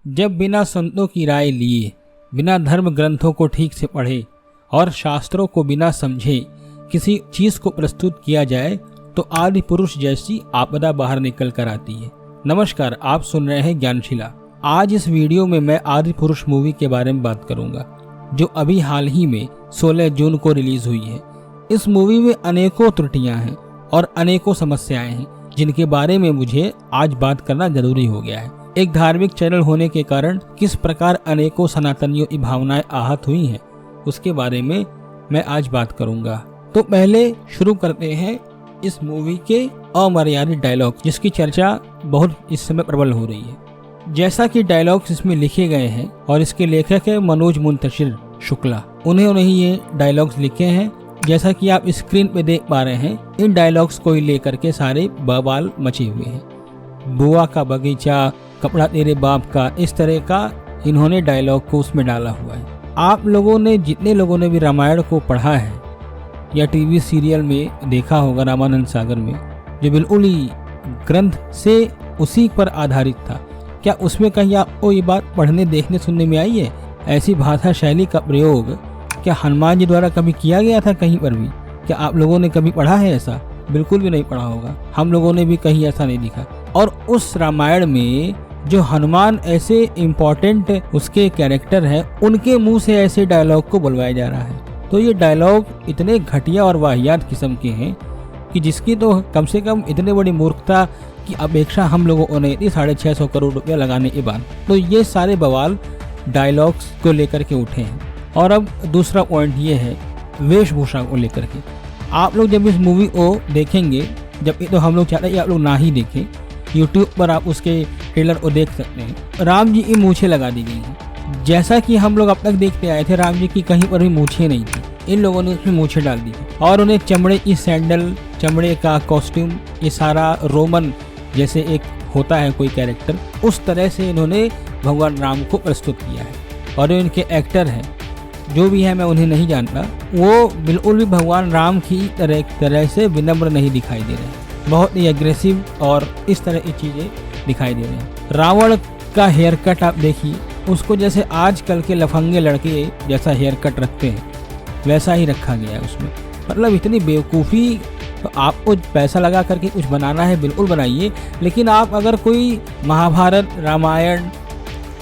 जब बिना संतों की राय लिए, बिना धर्म ग्रंथों को ठीक से पढ़े और शास्त्रों को बिना समझे किसी चीज को प्रस्तुत किया जाए तो आदि पुरुष जैसी आपदा बाहर निकल कर आती है। नमस्कार, आप सुन रहे हैं ज्ञानशिला। आज इस वीडियो में मैं आदि पुरुष मूवी के बारे में बात करूंगा, जो अभी हाल ही में 16 जून को रिलीज हुई है। इस मूवी में अनेकों त्रुटियां हैं और अनेकों समस्याएं हैं, जिनके बारे में मुझे आज बात करना जरूरी हो गया है। एक धार्मिक चैनल होने के कारण किस प्रकार अनेकों सनातनियों की भावनाएं आहत हुई हैं, उसके बारे में मैं आज बात करूंगा। तो पहले शुरू करते हैं इस मूवी के अमर्यादित डायलॉग, जिसकी चर्चा बहुत इस समय प्रबल हो रही है। जैसा कि डायलॉग्स इसमें लिखे गए हैं और इसके लेखक है मनोज मुंतशिर शुक्ला, उन्होंने ही ये डायलॉग्स लिखे हैं। जैसा कि आप स्क्रीन पे देख पा रहे हैं, इन डायलॉग्स को लेकर के सारे बवाल मचे हुए हैं। बुआ का बगीचा, कपड़ा तेरे बाप का, इस तरह का इन्होंने डायलॉग को उसमें डाला हुआ है। आप लोगों ने, जितने लोगों ने भी रामायण को पढ़ा है या टीवी सीरियल में देखा होगा, रामानंद सागर में, जो बिल्कुल ही ग्रंथ से उसी पर आधारित था, क्या उसमें कहीं आपको ये बात पढ़ने, देखने, सुनने में आई है? ऐसी भाषा शैली का प्रयोग क्या हनुमान जी द्वारा कभी किया गया था कहीं पर भी? क्या आप लोगों ने कभी पढ़ा है ऐसा? बिल्कुल भी नहीं पढ़ा होगा। हम लोगों ने भी कहीं ऐसा नहीं दिखा। और उस रामायण में जो हनुमान ऐसे इम्पोर्टेंट उसके कैरेक्टर है, उनके मुंह से ऐसे डायलॉग को बुलवाया जा रहा है। तो ये डायलॉग इतने घटिया और वाहियात किस्म के हैं कि जिसकी तो कम से कम इतने बड़ी मूर्खता की अपेक्षा हम लोगों ने 650 करोड़ रुपया लगाने के बाद। तो ये सारे बवाल डायलॉग्स को लेकर के उठे हैं। और अब दूसरा पॉइंट ये है वेशभूषा को लेकर के। आप लोग जब इस मूवी को देखेंगे, जब तो हम लोग चाहते हैं आप लोग ना ही देखें, यूट्यूब पर आप उसके ट्रेलर को देख सकते हैं। राम जी की मूछें लगा दी गई हैं। जैसा कि हम लोग अब तक देखते आए थे, राम जी की कहीं पर भी मूछें नहीं थी। इन लोगों ने उसमें मूछें डाल दी और उन्हें चमड़े की सैंडल, चमड़े का कॉस्ट्यूम, ये सारा रोमन जैसे एक होता है कोई कैरेक्टर, उस तरह से इन्होंने भगवान राम को प्रस्तुत किया है। और जो इनके एक्टर हैं, जो भी है, मैं उन्हें नहीं जानता, वो बिल्कुल भी भगवान राम की तरह से विनम्र नहीं दिखाई दे रहे। बहुत ही एग्रेसिव और इस तरह की चीज़ें दिखाई दे रही हैं। रावण का हेयर कट आप देखिए, उसको जैसे आजकल के लफंगे लड़के जैसा हेयर कट रखते हैं वैसा ही रखा गया है उसमें। मतलब इतनी बेवकूफ़ी। तो आपको पैसा लगा करके कुछ बनाना है, बिल्कुल बनाइए, लेकिन आप अगर कोई महाभारत, रामायण,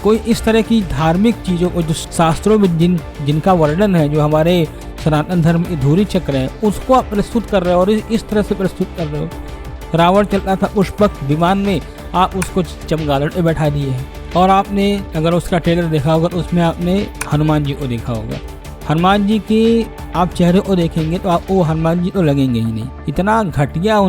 कोई इस तरह की धार्मिक चीज़ों को जो शास्त्रों में जिनका वर्णन है, जो हमारे सनातन धर्म की धूरी चक्र है, उसको आप प्रस्तुत कर रहे हो और इस तरह से प्रस्तुत कर रहे हो। रावण चलता था पुष्पक विमान में, आप उसको चमगादड़ पे बैठा दिए हैं। और आपने अगर उसका ट्रेलर देखा होगा तो उसमें आपने हनुमान जी को देखा होगा। हनुमान जी के आप चेहरे को देखेंगे तो आपको हनुमान जी तो लगेंगे ही नहीं। इतना घटिया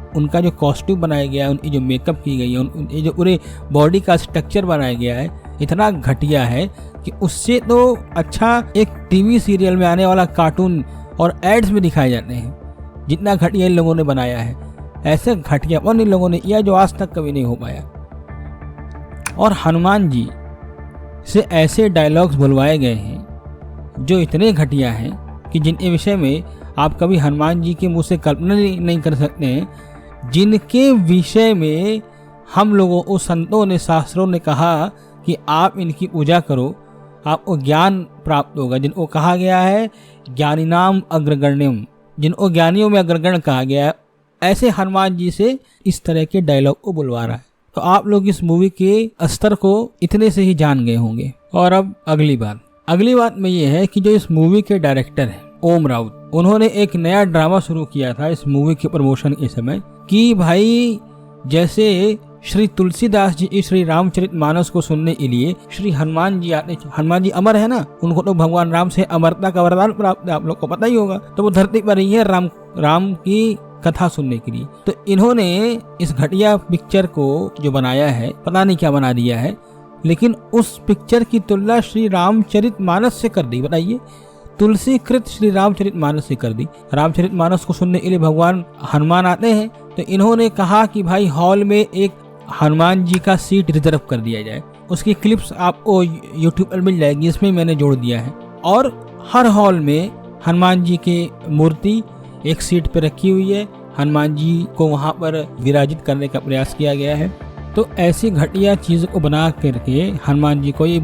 उनका जो कॉस्ट्यूम बनाया गया है, उनकी जो मेकअप की गई है, उनकी जो पूरे बॉडी का स्ट्रक्चर बनाया गया है, इतना घटिया है कि उससे तो अच्छा एक टीवी सीरियल में आने वाला कार्टून और एड्स में दिखाए जाते हैं। जितना घटिया इन लोगों ने बनाया है, ऐसे घटियापन इन लोगों ने किया जो आज तक कभी नहीं हो पाया। और हनुमान जी से ऐसे डायलॉग्स बुलवाए गए हैं जो इतने घटिया हैं कि जिनके विषय में आप कभी हनुमान जी के मुंह से कल्पना नहीं कर सकते हैं, जिनके विषय में हम लोगों को संतों ने, शास्त्रों ने कहा कि आप इनकी पूजा करो, आपको ज्ञान प्राप्त होगा। जिनको कहा गया है ज्ञानिनाम अग्रगण्यम, जिनको ज्ञानियों में अग्रगण्य कहा गया है, ऐसे हनुमान जी से इस तरह के डायलॉग को बुलवा रहा है। तो आप लोग इस मूवी के स्तर को इतने से ही जान गए होंगे। और अब अगली बात में ये है कि जो इस मूवी के डायरेक्टर हैं ओम राउत, उन्होंने एक नया ड्रामा शुरू किया था इस मूवी के प्रमोशन के समय कि भाई जैसे श्री तुलसीदास जी श्री रामचरितमानस को सुनने के लिए श्री हनुमान जी आते। हनुमान जी अमर है ना, उनको तो भगवान राम से अमरता का वरदान प्राप्त है, आप लोग को पता ही होगा। तो वो धरती पर ही है राम की कथा सुनने के लिए। तो इन्होंने इस घटिया पिक्चर को जो बनाया है, पता नहीं क्या बना दिया है, लेकिन उस पिक्चर की तुलना श्री रामचरितमानस से कर दी। बताइए, तुलसीकृत श्री रामचरितमानस से कर दी। रामचरितमानस को सुनने के लिए भगवान हनुमान आते हैं, तो इन्होंने कहा कि भाई हॉल में एक हनुमान जी का सीट रिजर्व कर दिया जाए। उसकी क्लिप्स आपको यूट्यूब पर मिल जाएगी, इसमें मैंने जोड़ दिया है। और हर हॉल में हनुमान जी की मूर्ति एक सीट पर रखी हुई है। हनुमान जी को वहां पर विराजित करने का प्रयास किया गया है। तो ऐसी घटिया चीज को बना करके हनुमान जी को ये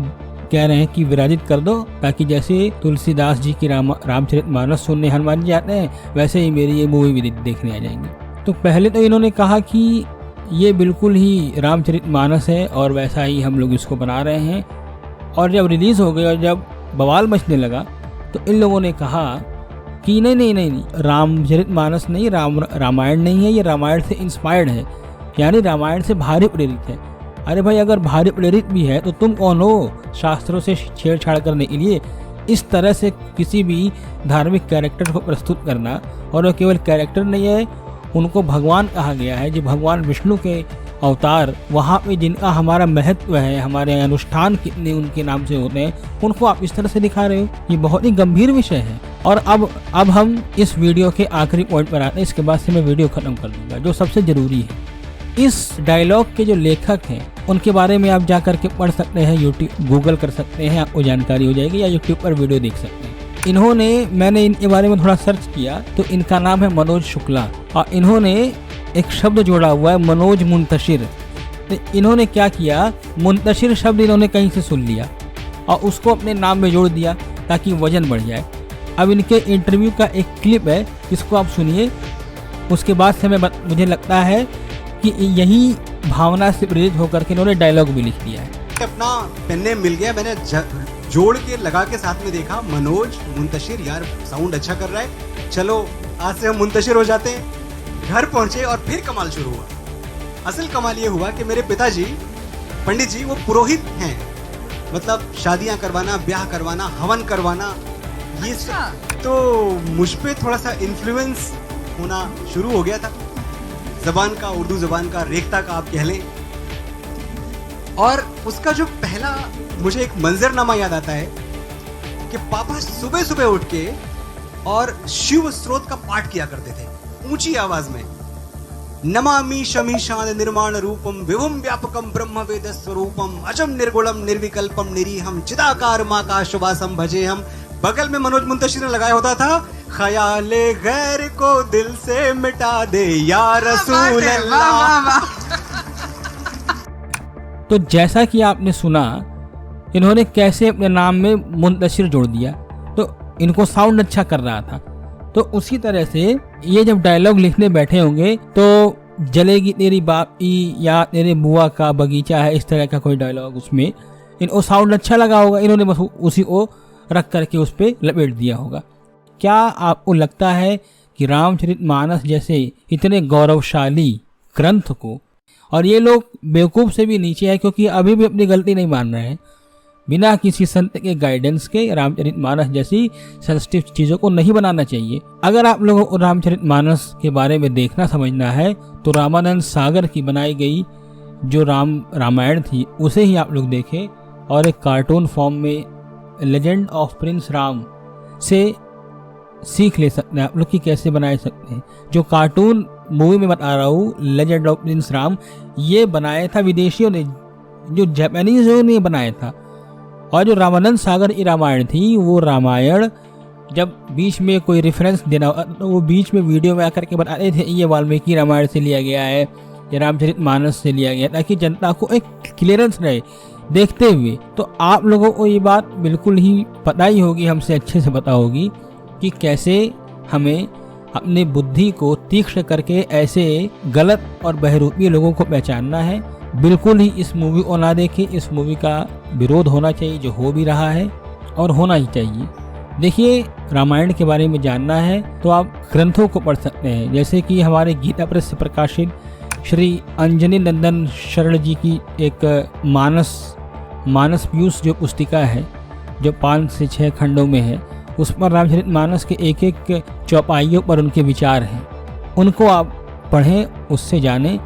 कह रहे हैं कि विराजित कर दो, ताकि जैसे तुलसीदास जी की रामचरितमानस सुनने हनुमान जी आते हैं, वैसे ही मेरी ये मूवी भी देखने आ जाएंगे। तो पहले तो इन्होंने कहा कि ये बिल्कुल ही रामचरितमानस है और वैसा ही हम लोग इसको बना रहे हैं। और जब रिलीज हो गई और जब बवाल मचने लगा तो इन लोगों ने कहा कि नहीं, रामचरितमानस नहीं, रामायण नहीं है, ये रामायण से इंस्पायर्ड है, यानी रामायण से भारी प्रेरित है। अरे भाई, अगर भारी प्रेरित भी है तो तुम कौन हो शास्त्रों से छेड़छाड़ करने के लिए? इस तरह से किसी भी धार्मिक कैरेक्टर को प्रस्तुत करना, और वो केवल कैरेक्टर नहीं है, उनको भगवान कहा गया है, जो भगवान विष्णु के अवतार, वहाँ पे जिनका हमारा महत्व है, हमारे अनुष्ठान कितने उनके नाम से होते हैं, उनको आप इस तरह से दिखा रहे हो। ये बहुत ही गंभीर विषय है। और अब हम इस वीडियो के आखिरी पॉइंट पर आते हैं, इसके बाद से मैं वीडियो खत्म कर दूंगा, जो सबसे जरूरी है। इस डायलॉग के जो लेखक हैं उनके बारे में आप जा करके पढ़ सकते हैं, यूट्यूब गूगल कर सकते हैं, आपको जानकारी हो जाएगी, या यूट्यूब पर वीडियो देख सकते हैं। मैंने इनके बारे में थोड़ा सर्च किया तो इनका नाम है मनोज शुक्ला, और इन्होंने एक शब्द जोड़ा हुआ है मनोज मुंतशिर। तो इन्होंने क्या किया, मुंतशिर शब्द इन्होंने कहीं से सुन लिया और उसको अपने नाम में जोड़ दिया ताकि वजन बढ़ जाए। अब इनके इंटरव्यू का एक क्लिप है, इसको आप सुनिए, उसके बाद से मुझे लगता है कि यही भावना से प्रेरित होकर के इन्होंने डायलॉग भी लिख दिया है। अपना पेन नेम मिल गया, मैंने जोड़ के लगा के साथ में देखा, मनोज मुंतशिर, यार साउंड अच्छा कर रहा है, चलो आज से हम मुंतशिर हो जाते हैं। घर पहुंचे और फिर कमाल शुरू हुआ। असल कमाल ये हुआ कि मेरे पिताजी पंडित जी वो पुरोहित हैं, मतलब शादियां करवाना, ब्याह करवाना, हवन करवाना, ये तो मुझ पे थोड़ा सा इन्फ्लुएंस होना शुरू हो गया था, जबान का, उर्दू जबान का, रेखता का आप कह लें। और उसका जो पहला मुझे एक मंजरनामा याद आता है कि पापा सुबह सुबह उठ के और शिव स्त्रोत का पाठ किया करते थे ऊंची आवाज में। नमामि शमीशान निर्माण रूपम विभुम व्यापकम ब्रह्म वेद स्वरूपम अजम निर्गुणम निर्विकल्पम निरीहम चिदाकार माकाशवासम भजे हम। बगल में मनोज मुंतशिर ने लगाया होता था, ख्याले गैर को दिल से मिटा दे या रसूल अल्लाह। तो जैसा कि आपने सुना, इन्होंने कैसे अपने नाम में मुंतशिर जोड़ दिया, तो इनको साउंड अच्छा कर रहा था। तो उसी तरह से ये जब डायलॉग लिखने बैठे होंगे तो जलेगी तेरी बापी या तेरे बुआ का बगीचा है, इस तरह का कोई डायलॉग, उसमें इनको साउंड अच्छा लगा होगा, इन्होंने बस उसी को रख करके उस पर लपेट दिया होगा। क्या आपको लगता है कि रामचरितमानस जैसे इतने गौरवशाली ग्रंथ को, और ये लोग बेवकूफ़ से भी नीचे है क्योंकि अभी भी अपनी गलती नहीं मान रहे हैं, बिना किसी संत के गाइडेंस के रामचरितमानस जैसी सेंसिटिव चीज़ों को नहीं बनाना चाहिए। अगर आप लोगों को रामचरितमानस के बारे में देखना समझना है तो रामानंद सागर की बनाई गई जो रामायण थी उसे ही आप लोग देखें, और एक कार्टून फॉर्म में लेजेंड ऑफ प्रिंस राम से सीख ले सकते हैं आप लोग कि कैसे बनाए सकते हैं। जो कार्टून मूवी में बता रहा हूँ, लेजेंड ऑफ प्रिंस राम, ये बनाया था विदेशियों ने, जो जापानीज़ों ने बनाया था। और जो रामानंद सागर की रामायण थी, वो रामायण जब बीच में कोई रेफरेंस देना तो वो बीच में वीडियो में आकर के बताते थे ये वाल्मीकि रामायण से लिया गया है, ये रामचरितमानस से लिया गया, ताकि जनता को एक क्लियरेंस रहे देखते हुए। तो आप लोगों को ये बात बिल्कुल ही पता ही होगी, हमसे अच्छे से पता होगी कि कैसे हमें अपने बुद्धि को तीक्ष्ण करके ऐसे गलत और बहरूपी लोगों को पहचानना है। बिल्कुल ही इस मूवी को ना देखें, इस मूवी का विरोध होना चाहिए, जो हो भी रहा है और होना ही चाहिए। देखिए, रामायण के बारे में जानना है तो आप ग्रंथों को पढ़ सकते हैं, जैसे कि हमारे गीता प्रेस से प्रकाशित श्री अंजनी नंदन शरण जी की एक मानस पीयूष जो पुस्तिका है, जो 5 से 6 खंडों में है, उस पर रामचरितमानस के एक एक चौपाइयों पर उनके विचार हैं, उनको आप पढ़ें, उससे जानें।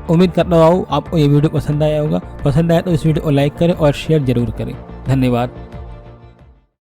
उम्मीद करता हूँ आपको ये वीडियो पसंद आया होगा। पसंद आया तो इस वीडियो को लाइक करें और शेयर जरूर करें। धन्यवाद।